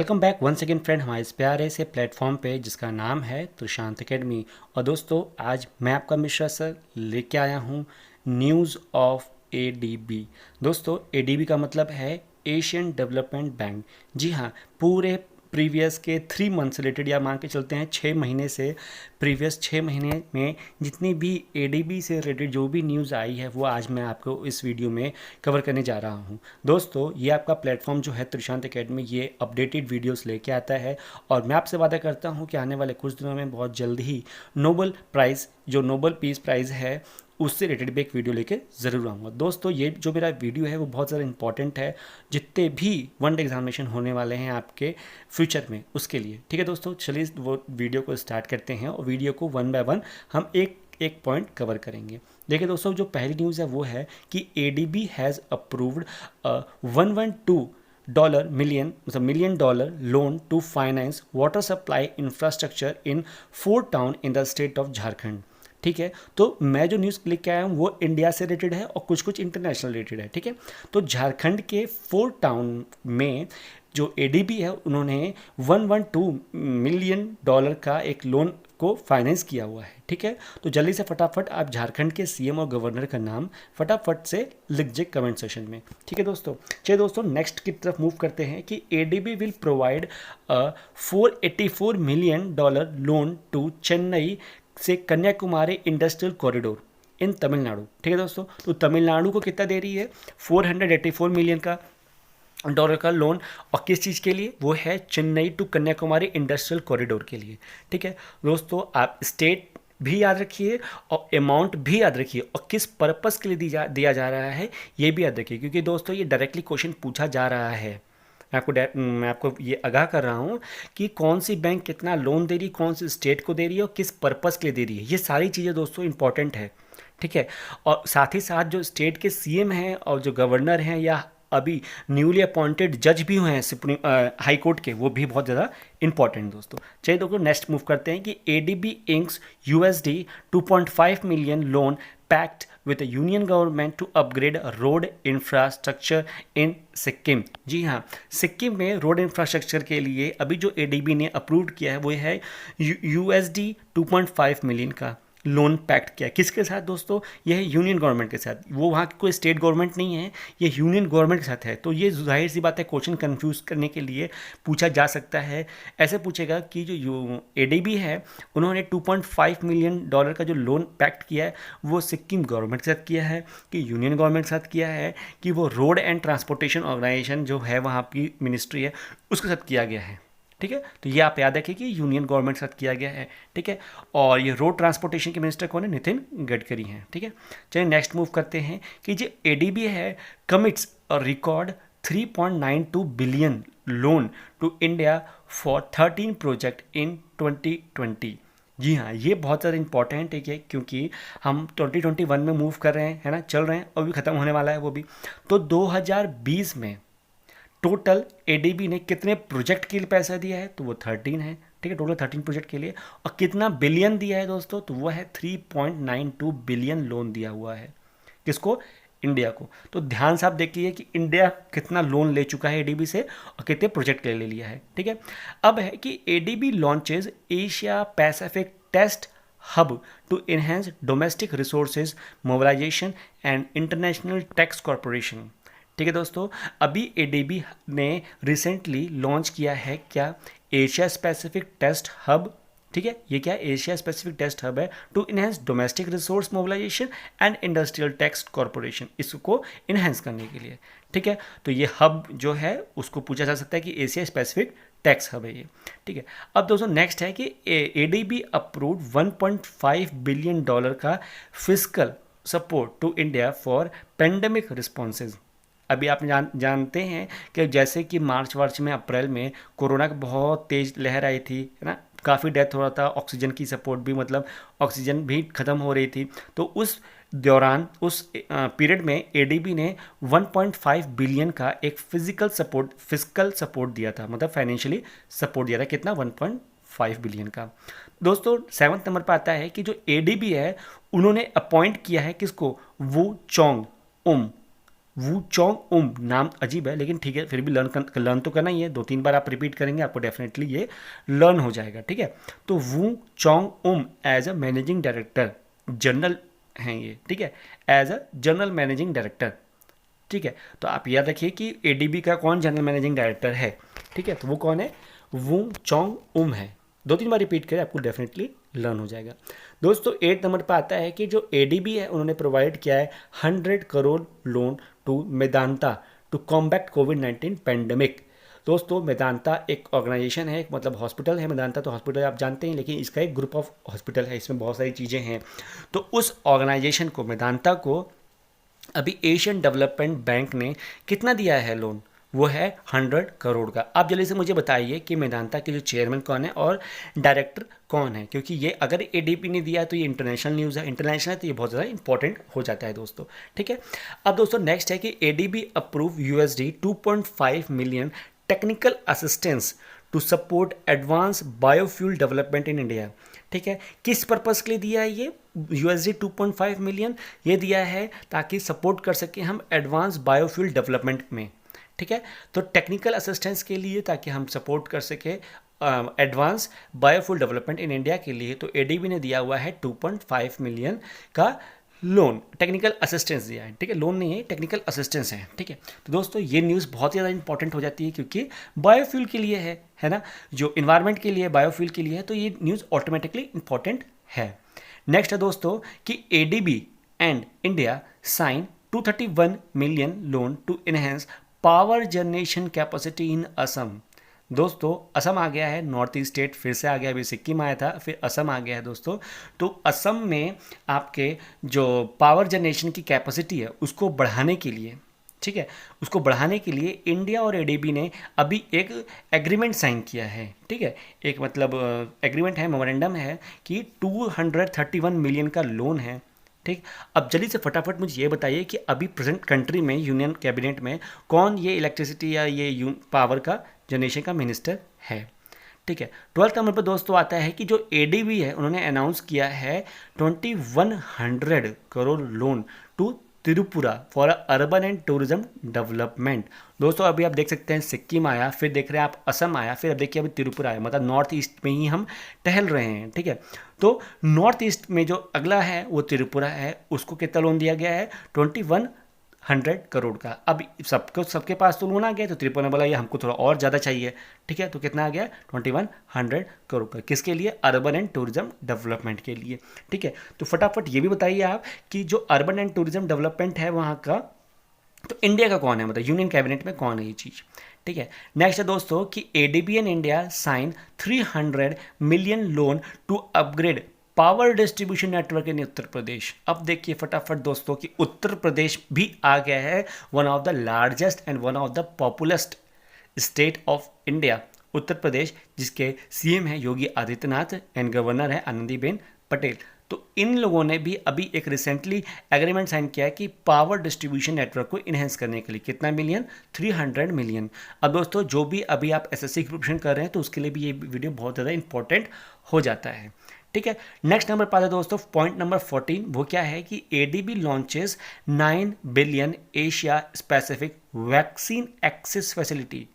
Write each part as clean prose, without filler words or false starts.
Welcome back once again friend हमारे इस प्यारे से प्लेटफॉर्म पे जिसका नाम है त्रिशांत एकेडमी। और दोस्तों आज मैं आपका मिश्रा सर लेके आया हूँ न्यूज़ ऑफ एडीबी। दोस्तों एडीबी का मतलब है एशियन डेवलपमेंट बैंक। जी हाँ, पूरे प्रीवियस के 3 मंथ से रिलेटेड या मान के चलते हैं 6 महीने से प्रीवियस 6 महीने में जितनी भी एडीबी से रिलेटेड जो भी न्यूज़ आई है वो आज मैं आपको इस वीडियो में कवर करने जा रहा हूँ। दोस्तों ये आपका प्लेटफॉर्म जो है त्रिशांत एकेडमी ये अपडेटेड वीडियोस लेके आता है और मैं आपसे वादा करता हूँ कि आने वाले कुछ दिनों में बहुत जल्द ही नोबल प्राइज़ जो नोबल पीस प्राइज़ है उससे रिलेटेड भी एक वीडियो लेके ज़रूर आऊँगा। दोस्तों ये जो मेरा वीडियो है वो बहुत ज़्यादा इंपॉर्टेंट है जितने भी वन डे एग्जामिनेशन होने वाले हैं आपके फ्यूचर में उसके लिए। ठीक है दोस्तों, चलिए वो वीडियो को स्टार्ट करते हैं और वीडियो को वन बाय वन हम एक पॉइंट कवर करेंगे। देखिए दोस्तों, जो पहली न्यूज़ है वो है कि ADB has approved $112 million loan to finance water supply infrastructure in 4 town in the state of Jharkhand. ठीक है, तो मैं जो न्यूज़ क्लिक किया हूँ वो इंडिया से रिलेटेड है और कुछ कुछ इंटरनेशनल रिलेटेड है। ठीक है, तो झारखंड के 4 टाउन में जो एडीबी है उन्होंने $112 मिलियन का एक लोन को फाइनेंस किया हुआ है। ठीक है, तो जल्दी से फटाफट आप झारखंड के सीएम और गवर्नर का नाम फटाफट से लिख दीजिए कमेंट सेशन में। ठीक है दोस्तों, चलिए दोस्तों नेक्स्ट की तरफ मूव करते हैं कि ADB will provide $484 million loan to Chennai से Kanyakumari industrial corridor in Tamil Nadu. ठीक है दोस्तों, तो तमिलनाडु को कितना दे रही है? $484 मिलियन का लोन। और किस चीज़ के लिए? वो है Chennai to Kanyakumari industrial corridor के लिए। ठीक है दोस्तों, आप स्टेट भी याद रखिए और अमाउंट भी याद रखिए और किस पर्पस के लिए दिया जा रहा है ये भी याद रखिए, क्योंकि दोस्तों ये डायरेक्टली क्वेश्चन पूछा जा रहा है। मैं आपको ये आगाह कर रहा हूँ कि कौन सी बैंक कितना लोन दे रही है, कौन सी स्टेट को दे रही है और किस पर्पस के लिए दे रही है। ये सारी चीज़ें दोस्तों इंपॉर्टेंट है। ठीक है, और साथ ही साथ जो स्टेट के सीएम हैं और जो गवर्नर हैं या अभी न्यूली अपॉइंटेड जज भी हुए हैं सुप्रीम हाई कोर्ट के, वो भी बहुत ज़्यादा इंपॉर्टेंट दोस्तों। चलिए दोस्तों नेक्स्ट मूव करते हैं कि ADB inks USD 2.5 million loan pact with the union government to upgrade road infrastructure in Sikkim. जी हाँ, सिक्किम में रोड इंफ्रास्ट्रक्चर के लिए अभी जो एडीबी ने अप्रूव किया है वो है USD 2.5 मिलियन का लोन पैक्ट किया है। किसके साथ दोस्तों? यह है यूनियन गवर्नमेंट के साथ। वो वहाँ की कोई स्टेट गवर्नमेंट नहीं है, ये यूनियन गवर्नमेंट के साथ है। तो ये जाहिर सी बात है क्वेश्चन कंफ्यूज करने के लिए पूछा जा सकता है। ऐसे पूछेगा कि जो एडीबी है उन्होंने $2.5 मिलियन का जो लोन पैक्ट किया है वो सिक्किम गवर्नमेंट के साथ किया है कि यूनियन गवर्नमेंट के साथ किया है कि वो रोड एंड ट्रांसपोर्टेशन ऑर्गेनाइजेशन जो है वहाँ की मिनिस्ट्री है उसके साथ किया गया है। ठीक है, तो ये आप याद रखिए कि यूनियन गवर्नमेंट के साथ किया गया है। ठीक है, और ये रोड ट्रांसपोर्टेशन के मिनिस्टर कौन है? नितिन गडकरी हैं। ठीक है, चलिए नेक्स्ट मूव करते हैं कि जो एडीबी है commits a record 3.92 billion loan to India for 13 project in 2020। जी हाँ, ये बहुत ज़्यादा इंपॉर्टेंट है क्योंकि हम 2021 में मूव कर रहे हैं, है ना, चल रहे हैं और भी ख़त्म होने वाला है वो भी। तो 2020 में टोटल एडीबी ने कितने प्रोजेक्ट के लिए पैसा दिया है? तो वो 13 है। ठीक है, टोटल 13 प्रोजेक्ट के लिए। और कितना बिलियन दिया है दोस्तों? तो वो है 3.92 बिलियन लोन दिया हुआ है। किसको? इंडिया को। तो ध्यान से आप देखिए कि इंडिया कितना लोन ले चुका है एडीबी से और कितने प्रोजेक्ट के लिए ले लिया है। ठीक है, अब है कि ADB launches Asia Pacific test hub to enhance domestic resources mobilisation and international tax corporation. ठीक है दोस्तों, अभी एडीबी ने रिसेंटली लॉन्च किया है क्या? Asia specific test hub. ठीक है, ये क्या? एशिया स्पेसिफिक टेस्ट हब है to enhance domestic resource mobilisation and industrial tax corporation, इसको इनहेंस करने के लिए। ठीक है, तो ये हब जो है उसको पूछा जा सकता है कि एशिया स्पेसिफिक टैक्स हब है ये। ठीक है, अब दोस्तों नेक्स्ट है कि एडीबी अप्रूव्ड $1.5 बिलियन का fiscal support to India for pandemic responses. अभी आप जानते हैं कि जैसे कि मार्च में अप्रैल में कोरोना की बहुत तेज़ लहर आई थी, है ना, काफ़ी डेथ हो रहा था, ऑक्सीजन की सपोर्ट भी मतलब ऑक्सीजन भी ख़त्म हो रही थी। तो उस दौरान उस पीरियड में एडीबी ने 1.5 बिलियन का एक फिजिकल सपोर्ट दिया था, मतलब फाइनेंशियली सपोर्ट दिया था। कितना? 1.5 बिलियन का। दोस्तों 7th नंबर पर आता है कि जो एडीबी है उन्होंने अपॉइंट किया है किसको? वू चोंग उम वू चोंग उम, नाम अजीब है लेकिन ठीक है, फिर भी लर्न तो करना ही है, 2-3 बार आप रिपीट करेंगे आपको डेफिनेटली ये लर्न हो जाएगा, ठीक है। तो Woo Chong Um as a managing director, general हैं ये, ठीक है, as a general managing director, ठीक है। तो आप याद रखिए कि एडीबी का कौन जनरल मैनेजिंग डायरेक्टर है, ठीक है, तो वो कौन है, वू चोंग उम है। 2-3 बार रिपीट करें आपको डेफिनेटली लर्न हो जाएगा। दोस्तों 8 नंबर पर आता है कि जो एडीबी है उन्होंने प्रोवाइड किया है 100 crore loan to Medanta to combat कोविड-19 पेंडेमिक। दोस्तों मेदांता एक ऑर्गेनाइजेशन है, एक मतलब हॉस्पिटल है, मेदांता तो हॉस्पिटल आप जानते हैं, लेकिन इसका एक ग्रुप ऑफ हॉस्पिटल है, इसमें बहुत सारी चीज़ें हैं। तो उस ऑर्गेनाइजेशन को, मेदांता को, अभी एशियन डेवलपमेंट बैंक ने कितना दिया है लोन, वो है 100 करोड़ का। आप जल्दी से मुझे बताइए कि मेदांता के जो चेयरमैन कौन है और डायरेक्टर कौन है, क्योंकि ये अगर एडीबी ने दिया है तो ये इंटरनेशनल न्यूज़ है, इंटरनेशनल है तो ये बहुत ज़्यादा इंपॉर्टेंट हो जाता है दोस्तों, ठीक है। अब दोस्तों नेक्स्ट है कि ADB approve USD 2.5 million technical assistance to support advance biofuel development in India, ठीक है। किस पर्पज़ के लिए दिया है ये USD 2.5 मिलियन, ये दिया है ताकि सपोर्ट कर सकें हम एडवांस बायोफ्यूल डेवलपमेंट में, ठीक है। तो टेक्निकल असिस्टेंस के लिए ताकि हम सपोर्ट कर सके advance biofuel development in India के लिए, तो एडीबी ने दिया हुआ है 2.5 मिलियन का लोन, टेक्निकल असिस्टेंस दिया है, ठीक है, लोन नहीं है, टेक्निकल असिस्टेंस है, ठीक है। तो दोस्तों ये न्यूज़ बहुत ज़्यादा इंपॉर्टेंट हो जाती है क्योंकि बायोफ्यूल के लिए है ना, जो इन्वायरमेंट के लिए बायोफ्यूल के लिए है, तो ये न्यूज़ ऑटोमेटिकली इंपॉर्टेंट है। नेक्स्ट है दोस्तों कि ADB and India sign 231 million loan to enhance power generation capacity in Assam. दोस्तों असम आ गया है, नॉर्थ ईस्ट स्टेट फिर से आ गया, अभी सिक्किम आया था, फिर असम आ गया है दोस्तों। तो असम में आपके जो पावर जनरेशन की कैपेसिटी है उसको बढ़ाने के लिए, ठीक है, उसको बढ़ाने के लिए इंडिया और एडीबी ने अभी एक एग्रीमेंट साइन किया है, ठीक है, एक मतलब एग्रीमेंट है, मेमोरेंडम है कि 231 मिलियन का लोन है, ठीक। अब जल्दी से फटाफट मुझे ये बताइए कि अभी प्रेजेंट कंट्री में यूनियन कैबिनेट में कौन ये इलेक्ट्रिसिटी या ये पावर का जनरेशन का मिनिस्टर है, ठीक है। 12th नंबर पर दोस्तों आता है कि जो एडीबी है उन्होंने अनाउंस किया है 2100 crore loan to Tripura for urban and tourism development. दोस्तों अभी आप देख सकते हैं सिक्किम आया, फिर देख रहे हैं आप असम आया, फिर अब देखिए अभी त्रिपुरा आया, मतलब नॉर्थ ईस्ट में ही हम टहल रहे हैं, ठीक है। तो नॉर्थ ईस्ट में जो अगला है वो त्रिपुरा है, उसको कितना लोन दिया गया है 2100 करोड़ का। अब सबके पास तो लोन आ गया, तो त्रिपुरा ने बोला ये हमको थोड़ा और ज़्यादा चाहिए, ठीक है, तो कितना आ गया 2100 करोड़ का, किसके लिए, अर्बन एंड टूरिज्म डेवलपमेंट के लिए, ठीक है। तो फटाफट ये भी बताइए आप कि जो अर्बन एंड टूरिज्म डेवलपमेंट है वहाँ का, तो इंडिया का कौन है, मतलब यूनियन कैबिनेट में कौन है ये चीज़, ठीक है। नेक्स्ट है दोस्तों कि ADB and India sign 300 million loan to upgrade power distribution network in Uttar Pradesh. अब देखिए फटाफट दोस्तों कि उत्तर प्रदेश भी आ गया है, one of the largest and one of the populous state of India, Uttar Pradesh, जिसके सीएम है योगी आदित्यनाथ एंड गवर्नर है आनंदीबेन पटेल। तो इन लोगों ने भी अभी एक रिसेंटली एग्रीमेंट साइन किया है कि पावर डिस्ट्रीब्यूशन नेटवर्क को इन्हेंस करने के लिए कितना मिलियन, 300 मिलियन। अब दोस्तों जो भी अभी आप एसएससी की प्रिपरेशन कर रहे हैं तो उसके लिए भी ये वीडियो बहुत ज़्यादा इंपॉर्टेंट हो जाता है, ठीक है। नेक्स्ट नंबर पर आता है दोस्तों पॉइंट नंबर 14, वो क्या है कि ADB launches 9 billion Asia specific vaccine access facility.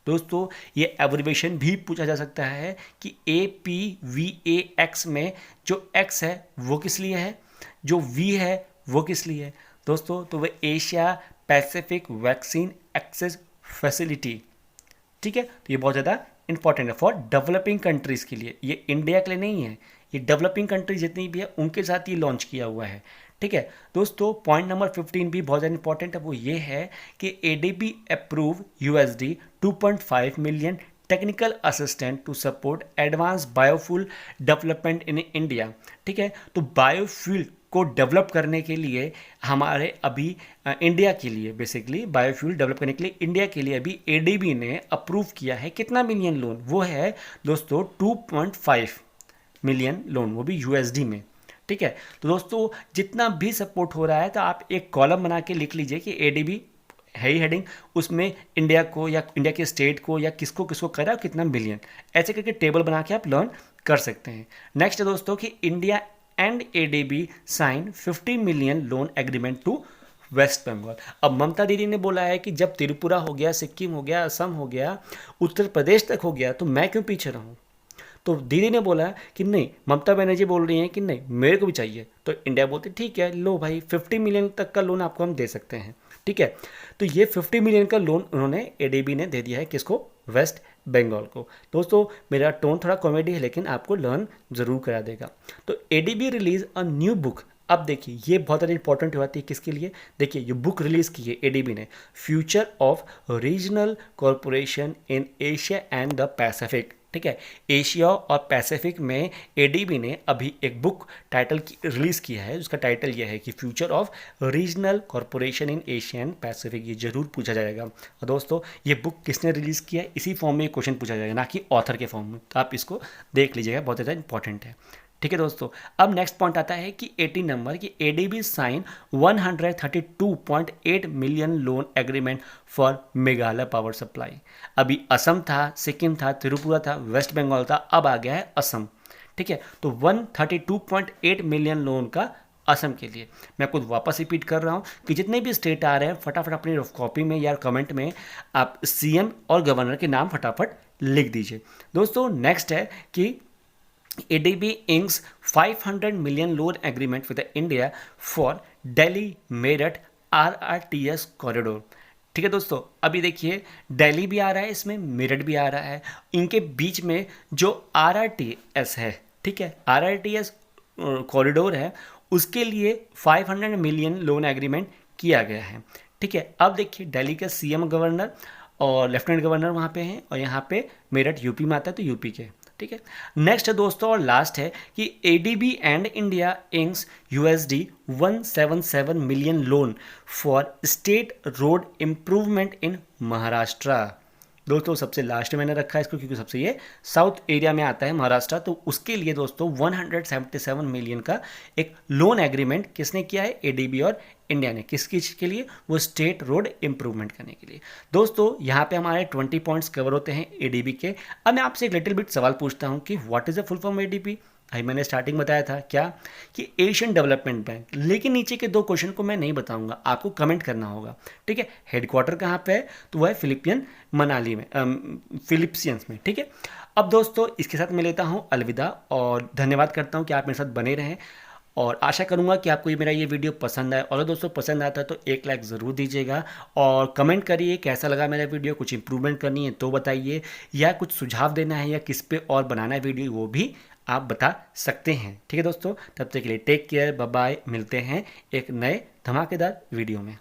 दोस्तों ये एब्रिवेशन भी पूछा जा सकता है कि APVAX में जो X है वो किस लिए है, जो V है वो किस लिए है दोस्तों, तो वह Asia Pacific vaccine access facility, ठीक है। तो ये बहुत ज़्यादा इंपॉर्टेंट है फॉर डेवलपिंग कंट्रीज़ के लिए, ये इंडिया के लिए नहीं है, ये डेवलपिंग कंट्रीज जितनी भी है उनके साथ ये लॉन्च किया हुआ है, ठीक है। दोस्तों पॉइंट नंबर 15 भी बहुत ज़्यादा इंपॉर्टेंट है, वो ये है कि ADB approve USD 2.5 million technical assistant to support advance biofuel development in India, ठीक है। तो बायोफ्यूल को डेवलप करने के लिए हमारे अभी इंडिया के लिए बेसिकली बायोफ्यूल डेवलप करने के लिए इंडिया के लिए अभी एडीबी ने अप्रूव किया है कितना मिलियन लोन, वो है दोस्तों 2.5 मिलियन लोन, वो भी USD में, ठीक है। तो दोस्तों जितना भी सपोर्ट हो रहा है तो आप एक कॉलम बना के लिख लीजिए कि एडीबी है ही हेडिंग, उसमें इंडिया को या इंडिया के स्टेट को या किसको किसको करा और कितना बिलियन, ऐसे करके टेबल बना के आप लर्न कर सकते हैं। नेक्स्ट है दोस्तों कि India and ADB sign 50 million loan agreement to West Bengal. अब ममता दीदी ने बोला है कि जब त्रिपुरा हो गया, सिक्किम हो गया, असम हो गया, उत्तर प्रदेश तक हो गया, तो मैं क्यों पीछे रहूं। तो दीदी ने बोला कि नहीं, ममता बनर्जी बोल रही हैं कि नहीं मेरे को भी चाहिए। तो इंडिया बोलते ठीक है, लो भाई 50 मिलियन तक का लोन आपको हम दे सकते हैं, ठीक है। तो ये 50 मिलियन का लोन उन्होंने एडीबी ने दे दिया है, किसको, वेस्ट बंगाल को। दोस्तों मेरा टोन थोड़ा कॉमेडी है लेकिन आपको लर्न जरूर करा देगा। तो ADB release a new book. अब देखिए ये बहुत ज़्यादा इंपॉर्टेंट होती है किसके लिए, देखिए ये बुक रिलीज की है एडीबी ने, future of regional corporation in Asia and the Pacific, ठीक है। एशिया और पैसिफिक में एडीबी ने अभी एक बुक टाइटल रिलीज किया है, उसका टाइटल यह है कि future of regional corporation in Asia and Pacific. ये जरूर पूछा जाएगा। और दोस्तों ये बुक किसने रिलीज किया है, इसी फॉर्म में क्वेश्चन पूछा जाएगा, ना कि ऑथर के फॉर्म में। तो आप इसको देख लीजिएगा, बहुत ज़्यादा इंपॉर्टेंट है, ठीक है दोस्तों। अब नेक्स्ट पॉइंट आता है कि 18 नंबर की ADB sign 132.8 million loan agreement for Meghalaya power supply. अभी असम था, सिक्किम था, त्रिपुरा था, वेस्ट बंगाल था, अब आ गया है असम, ठीक है। तो 132.8 मिलियन लोन का असम के लिए। मैं खुद वापस रिपीट कर रहा हूँ कि जितने भी स्टेट आ रहे हैं फटाफट अपनी रफ कॉपी में या कमेंट में आप सीएम और गवर्नर के नाम फटाफट लिख दीजिए। दोस्तों नेक्स्ट है कि ADB inks 500 million loan agreement with India for Delhi Meerut RRTS corridor। ठीक है दोस्तों, अभी देखिए दिल्ली भी आ रहा है, इसमें मेरठ भी आ रहा है, इनके बीच में जो RRTS है, ठीक है, RRTS कॉरिडोर है, उसके लिए 500 मिलियन लोन एग्रीमेंट किया गया है, ठीक है। अब देखिए दिल्ली का सीएम गवर्नर और लेफ्टिनेंट गवर्नर वहाँ पे हैं, और यहाँ पे मेरठ यूपी में आता है, तो यूपी के, ठीक है। नेक्स्ट है दोस्तों और लास्ट है कि ADB and India inks USD 177 million loan for state road improvement in Maharashtra. दोस्तों सबसे लास्ट में मैंने रखा है इसको क्योंकि सबसे ये साउथ एरिया में आता है महाराष्ट्र, तो उसके लिए दोस्तों 177 मिलियन का एक लोन एग्रीमेंट किसने किया है, एडीबी और इंडिया ने। किस चीज के लिए, वो स्टेट रोड इंप्रूवमेंट करने के लिए। दोस्तों यहाँ पे हमारे 20 पॉइंट्स कवर होते हैं एडीबी के। अब मैं आपसे एक लिटिल बिट सवाल पूछता हूँ कि what is the full form ADB. भाई मैंने स्टार्टिंग बताया था क्या, कि एशियन डेवलपमेंट बैंक, लेकिन नीचे के दो क्वेश्चन को मैं नहीं बताऊंगा, आपको कमेंट करना होगा, ठीक है। हेडक्वार्टर कहाँ पे है, तो वह है फिलिपियन मनाली में, फिलिप्सियंस में, ठीक है। अब दोस्तों इसके साथ मैं लेता हूँ अलविदा, और धन्यवाद करता हूँ कि आप मेरे साथ बने रहें, और आशा करूंगा कि आपको मेरा ये वीडियो पसंद आए। और दोस्तों पसंद आता है तो एक लाइक ज़रूर दीजिएगा, और कमेंट करिए कैसा लगा मेरा वीडियो, कुछ इंप्रूवमेंट करनी है तो बताइए, या कुछ सुझाव देना है या किस पे और बनाना है वीडियो वो भी आप बता सकते हैं, ठीक है दोस्तों। तब तक के लिए टेक केयर, बाय बाय, मिलते हैं एक नए धमाकेदार वीडियो में।